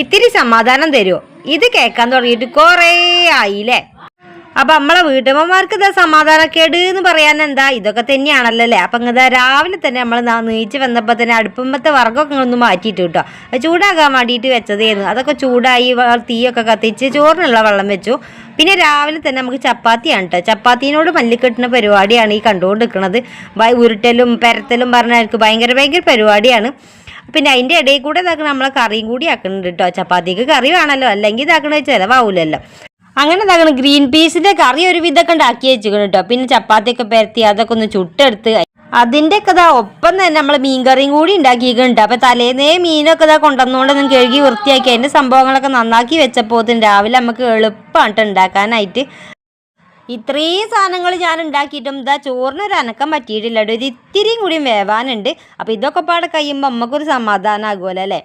ഇത്തിരി സമാധാനം തരുമോ? ഇത് കേൾക്കാൻ തുടങ്ങിയിട്ട് കുറേ ആയില്ലേ. അപ്പം നമ്മളെ വീട്ടമ്മമാർക്ക് ഇതാ സമാധാനക്കേട് എന്ന് പറയാൻ എന്താ, ഇതൊക്കെ തന്നെയാണല്ലോ അല്ലേ. അപ്പം ഇതാ രാവിലെ തന്നെ നമ്മൾ നീച്ച് വന്നപ്പോൾ തന്നെ അടുപ്പമ്പത്തെ വർഗ്ഗമൊക്കെ ഒന്ന് മാറ്റിയിട്ട് കേട്ടോ, ചൂടാകാൻ വേണ്ടിയിട്ട് വെച്ചതായിരുന്നു. അതൊക്കെ ചൂടായി തീയൊക്കെ കത്തിച്ച് ചോറിനുള്ള വെള്ളം വെച്ചു. പിന്നെ രാവിലെ തന്നെ നമുക്ക് ചപ്പാത്തിയാണ് കേട്ടോ. ചപ്പാത്തിനോട് മല്ലിക്കെട്ടുന്ന പരിപാടിയാണ് ഈ കണ്ടുകൊണ്ടിരിക്കുന്നത്. ഉരുട്ടലും പെരത്തലും പറഞ്ഞാൽ എനിക്ക് ഭയങ്കര പരിപാടിയാണ്. പിന്നെ അതിൻ്റെ ഇടയിൽ കൂടെ ഇതാക്കണം നമ്മളെ കറിയും കൂടി ആക്കുന്നുണ്ട് കേട്ടോ. ചപ്പാത്തിക്ക് കറി വേണമല്ലോ, അല്ലെങ്കിൽ ഇതാക്കണത് ചിലവാവില്ലല്ലോ. അങ്ങനെ ഇതാക്കണം ഗ്രീൻ പീസിൻ്റെ കറി ഒരു വിധമൊക്കെ ഉണ്ടാക്കി വെച്ചിരിക്കണം കേട്ടോ. പിന്നെ ചപ്പാത്തിയൊക്കെ പരത്തി അതൊക്കെ ഒന്ന് ചുട്ടെടുത്ത് അതിൻ്റെ ഒക്കെ ഒപ്പം തന്നെ നമ്മൾ മീൻകറിയും കൂടി ഉണ്ടാക്കിയിട്ടുണ്ട്. അപ്പോൾ തലേന്നേ മീനൊക്കെ കൊണ്ടുവന്നുകൊണ്ടൊന്നും കഴുകി വൃത്തിയാക്കി അതിൻ്റെ സംഭവങ്ങളൊക്കെ നന്നാക്കി വെച്ചപ്പോൾ രാവിലെ നമുക്ക് എളുപ്പമാണ് ഉണ്ടാക്കാനായിട്ട്. ഇത്രയും സാധനങ്ങൾ ഞാൻ ഉണ്ടാക്കിയിട്ടും ചോറിനൊരു അനക്കം പറ്റിയിട്ടില്ല. ഒരു ഇത്തിരിയും കൂടിയും വേവാനുണ്ട്. അപ്പോൾ ഇതൊക്കെ പാടെ കഴിയുമ്പോൾ നമുക്കൊരു സമാധാനമാകുമല്ലോ അല്ലേ.